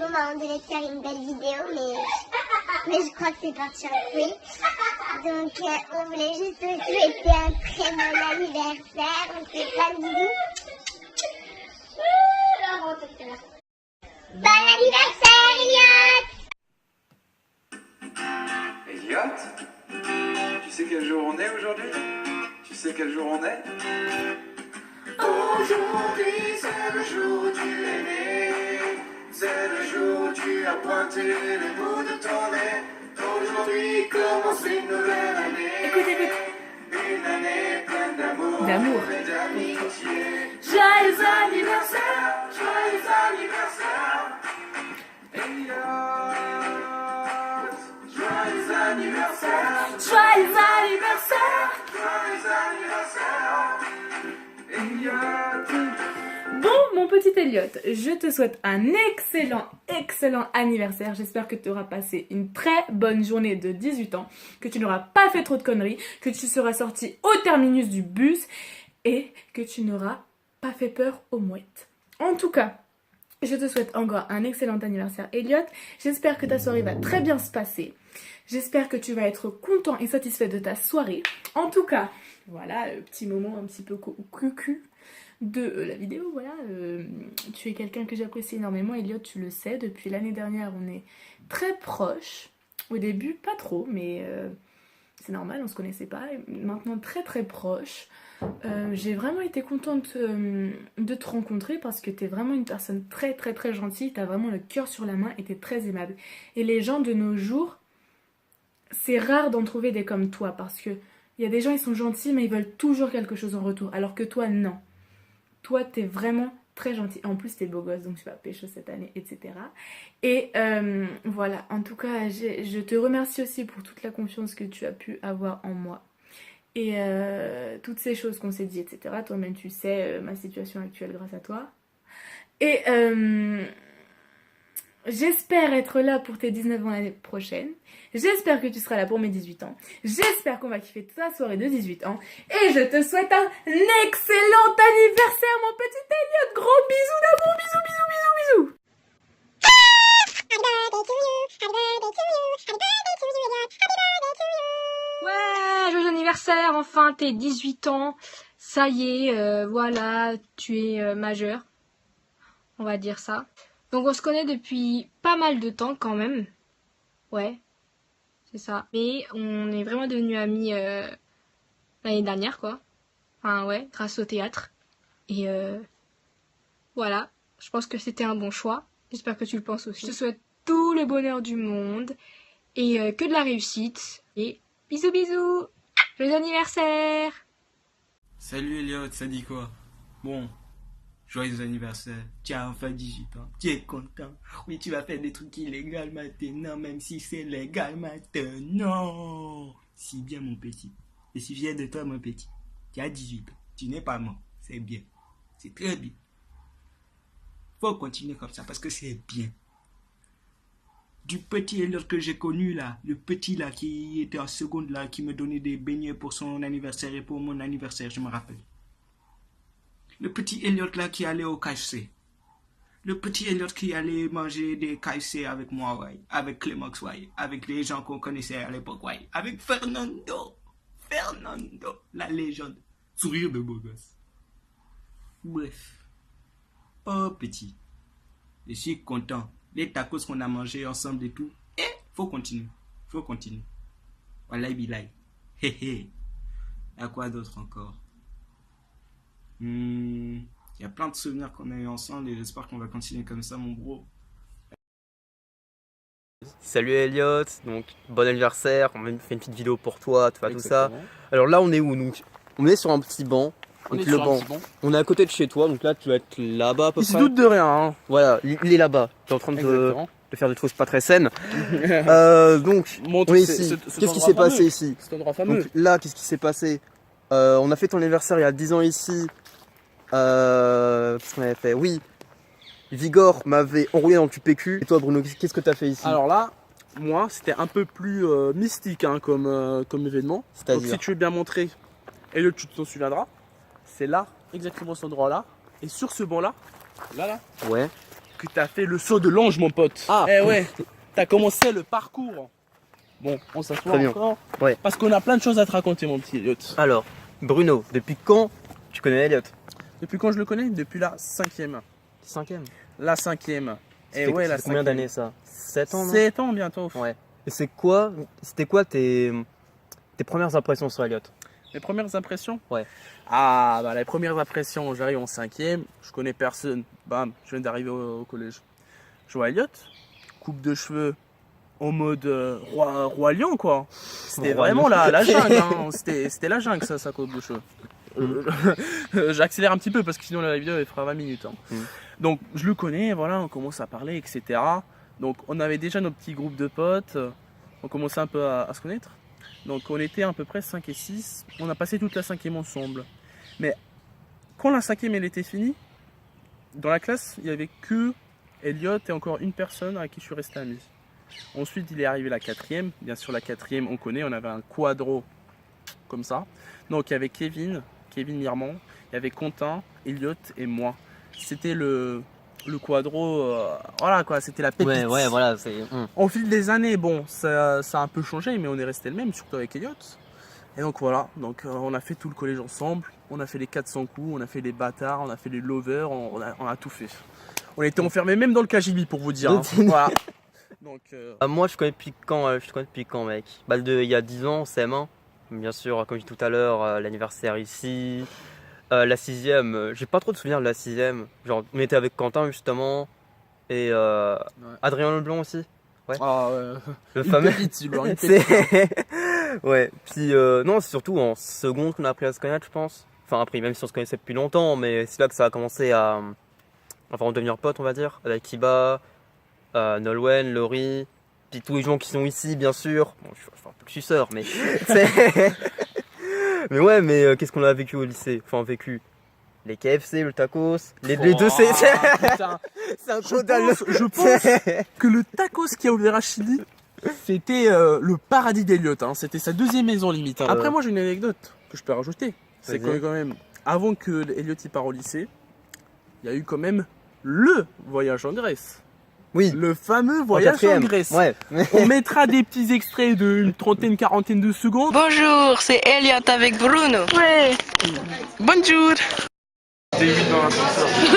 trop marrant de faire une belle vidéo, mais je crois que c'est parti en couille. Donc, on voulait juste te souhaiter un très bon anniversaire. On te fait plein de bisous. Bon anniversaire, Elliot! Elliot, tu sais quel jour on est aujourd'hui? Tu sais quel jour on est? Aujourd'hui c'est le jour où tu es né. C'est le jour où tu as pointé le bout de ton nez. Aujourd'hui commence une nouvelle année. Écoutez. Une année pleine d'amour et d'amitié. Joyeux anniversaire! Joyeux anniversaire, Elliot. Joyeux anniversaire. Joyeux anniversaire! Joyeux anniversaire, Elliot. Bon, mon petit Elliot, je te souhaite un excellent anniversaire. J'espère que tu auras passé une très bonne journée de 18 ans, que tu n'auras pas fait trop de conneries, que tu seras sorti au terminus du bus et que tu n'auras pas fait peur aux mouettes. En tout cas, je te souhaite encore un excellent anniversaire, Elliot. J'espère que ta soirée va très bien se passer. J'espère que tu vas être content et satisfait de ta soirée. En tout cas, voilà, petit moment un petit peu cucu de la vidéo, voilà. Tu es quelqu'un que j'apprécie énormément, Elliot, tu le sais. Depuis l'année dernière, on est très proches. Au début, pas trop, mais c'est normal, on se connaissait pas. Et maintenant, très proches. J'ai vraiment été contente de te rencontrer parce que tu es vraiment une personne très gentille. Tu as vraiment le cœur sur la main et tu es très aimable. Et les gens de nos jours, c'est rare d'en trouver des comme toi parce que il y a des gens, ils sont gentils, mais ils veulent toujours quelque chose en retour. Alors que toi, non. Toi, t'es vraiment très gentil. En plus, t'es beau gosse, donc tu vas pécho cette année, etc. Et voilà, en tout cas, je te remercie aussi pour toute la confiance que tu as pu avoir en moi. Et toutes ces choses qu'on s'est dit, etc. Toi-même, tu sais ma situation actuelle grâce à toi. Et j'espère être là pour tes 19 ans l'année prochaine. J'espère que tu seras là pour mes 18 ans. J'espère qu'on va kiffer ta soirée de 18 ans. Et je te souhaite un excellent anniversaire, mon petit Elliot. Gros bisous d'amour, bisous. Ouais, joyeux anniversaire, enfin tes 18 ans, ça y est, voilà, tu es majeur, on va dire ça. Donc on se connaît depuis pas mal de temps quand même, ouais, c'est ça. Mais on est vraiment devenus amis l'année dernière quoi, enfin ouais, grâce au théâtre. Et voilà, je pense que c'était un bon choix, j'espère que tu le penses aussi. Je te souhaite tout le bonheur du monde et que de la réussite et bisous. Joyeux anniversaire! Salut Elliot, ça dit quoi? Bon, joyeux anniversaire. Tu as enfin 18 ans. Tu es content. Oui, tu vas faire des trucs illégaux maintenant, même si c'est légal maintenant. Si bien, mon petit. Je suis fier de toi, mon petit. Tu as 18 ans. Tu n'es pas mort. C'est bien. C'est très bien. Faut continuer comme ça parce que c'est bien. Du petit Elliot que j'ai connu là, le petit là qui était en seconde là, qui me donnait des beignets pour son anniversaire et pour mon anniversaire, je me rappelle. Le petit Elliot là qui allait au KFC. Le petit Elliot qui allait manger des KFC avec moi, ouais. Avec Clémox, ouais. Avec les gens qu'on connaissait à l'époque, ouais. Avec Fernando, la légende. Sourire de beau gosse. Bref. Oh petit. Je suis content. Les tacos qu'on a mangés ensemble et tout. Et faut continuer. Wallahi billahi. Hé. À quoi d'autre encore? Il y a plein de souvenirs qu'on a eu ensemble et j'espère qu'on va continuer comme ça, mon bro. Salut Elliot, donc bon anniversaire, on va faire une petite vidéo pour toi, tout ça. Exactement. Alors là on est où? Donc on est sur un petit banc. Donc le banc, on est à côté de chez toi, donc là tu vas être là-bas à peu près. Il se doute de rien, hein. Voilà, il est là-bas, tu es en train de faire des choses pas très saines. Donc Bon, on est ici, qu'est-ce qui s'est passé ici? C'est un endroit fameux. Donc là, qu'est-ce qui s'est passé? On a fait ton anniversaire il y a 10 ans ici. Qu'est-ce qu'on avait fait? Oui, Vigor m'avait enroulé dans le PQ. Et toi Bruno, qu'est-ce que tu as fait ici? Alors là, moi, c'était un peu plus mystique hein, comme événement. Donc si tu veux bien montrer, et tu t'en souviendras, c'est là, exactement cet endroit-là. Et sur ce banc-là, là, ouais, que t'as fait le saut de l'ange, mon pote. Ah. Eh ouais, t'as commencé le parcours. Bon, on s'assoit Très bien. encore. Ouais. Parce qu'on a plein de choses à te raconter, mon petit Elliot. Alors, Bruno, depuis quand tu connais Elliot? Depuis quand je le connais? Depuis la 5e. 5e. La 5e. Et ouais, la 5e. Combien d'années ça? 7 ans, non? 7 ans bientôt. Ouais. Et c'était quoi tes premières impressions sur Elliot? Mes premières impressions? Ouais. Ah, bah les premières impressions, j'arrive en 5e, je connais personne. Bam, je viens d'arriver au collège. Je vois Elliot, coupe de cheveux en mode roi lion, quoi. C'était vraiment la jungle, hein. C'était la jungle, ça, sa coupe de cheveux. J'accélère un petit peu parce que sinon la vidéo elle fera 20 minutes. Hein. Donc je le connais, voilà, on commence à parler, etc. Donc on avait déjà nos petits groupes de potes, on commençait un peu à se connaître. Donc on était à peu près 5 et 6, on a passé toute la 5e ensemble. Mais quand la 5e elle était finie, dans la classe il n'y avait que Elliot et encore une personne à qui je suis resté ami. Ensuite il est arrivé la 4e, bien sûr la 4e on connaît, on avait un quadro comme ça. Donc il y avait Kevin Mirmand, il y avait Quentin, Elliot et moi. C'était le quadro, voilà quoi, c'était la pépite. Ouais, voilà, c'est... Au fil des années, bon, ça a un peu changé, mais on est resté le même, surtout avec Elliot. Et donc voilà, donc on a fait tout le collège ensemble, on a fait les 400 coups, on a fait les bâtards, on a fait les lovers, on a tout fait. On était enfermés même dans le KGB pour vous dire. Hein. Voilà. Donc, moi je te connais depuis quand, mec? Bah, il y a 10 ans, CM1. Bien sûr, comme je dis tout à l'heure, l'anniversaire ici. La 6e, j'ai pas trop de souvenirs de la 6e. Genre, on était avec Quentin justement. Et Adrien Leblanc aussi. Ouais. Ah, le fameux. Pépite. Ouais, puis non, c'est surtout en seconde qu'on a appris à se connaître, je pense. Enfin, après, même si on se connaissait depuis longtemps, mais c'est là que ça a commencé à. Enfin, devenir potes, on va dire. Avec Iba, Nolwenn, Laurie, puis tous les gens qui sont ici, bien sûr. Bon, je suis un peu le suceur, mais. Mais ouais, mais qu'est-ce qu'on a vécu au lycée? Enfin, vécu. Les KFC, le tacos, les deux c'est un total. Je pense que le tacos qui a ouvert à Chili, c'était le paradis d'Elliot. Hein. C'était sa 2e maison limite. Hein. Après, moi j'ai une anecdote que je peux rajouter. C'est que quand même, avant que Elliot y part au lycée, il y a eu quand même le voyage en Grèce. Oui. Le fameux voyage en Grèce. Ouais. On mettra des petits extraits d'une trentaine, quarantaine de secondes. Bonjour, c'est Elliot avec Bruno. Ouais. Bonjour. T'es vite dans l'ascenseur. Il y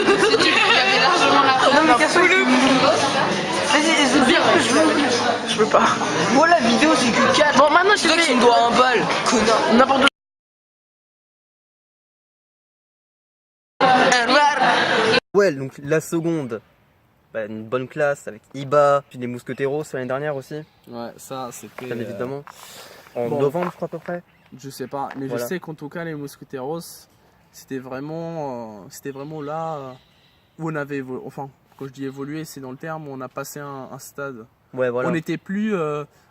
avait largement la place. Non mais casse-le. Vas-y, c'est bien. Je peux pas. Bon, la vidéo c'est que 4. Bon, maintenant je sais que tu me dois un bal. Connard. N'importe quoi. Ouais, donc la seconde, bah, une bonne classe avec Iba, puis les Mousqueteros l'année dernière aussi. Ouais, ça c'était. Bien évidemment. En bon. novembre, je crois à peu près. Je sais pas, mais Voilà. je sais qu'en tout cas les Mousqueteros, c'était vraiment là où on avait évolué. Enfin, quand je dis évolué, c'est dans le terme où on a passé un stade. Ouais, voilà. On n'était plus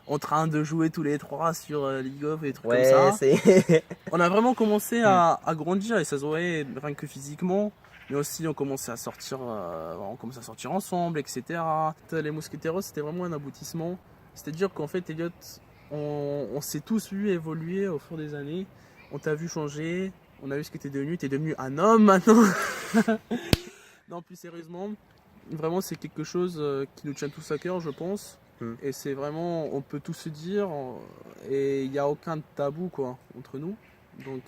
en train de jouer tous les trois sur League of et des trucs Ouais, comme ça. c'est. On a vraiment commencé à grandir et ça se voyait rien que physiquement. Mais aussi on commençait à sortir ensemble, etc. Les Mousqueteros, c'était vraiment un aboutissement. C'est-à-dire qu'en fait, Elliot, on s'est tous vu évoluer au fur des années. On t'a vu changer, on a vu ce que t'es devenu un homme maintenant. Non, plus sérieusement, vraiment c'est quelque chose qui nous tient tous à cœur, je pense. Et c'est vraiment, on peut tout se dire et il n'y a aucun tabou quoi entre nous. Donc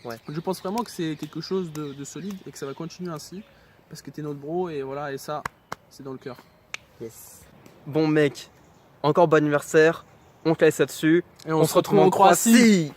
Ouais. je pense vraiment que c'est quelque chose de solide et que ça va continuer ainsi parce que t'es notre bro et voilà, et ça c'est dans le cœur. Yes. Bon mec, encore bon anniversaire. On te laisse là-dessus. Et on se retrouve en Croatie.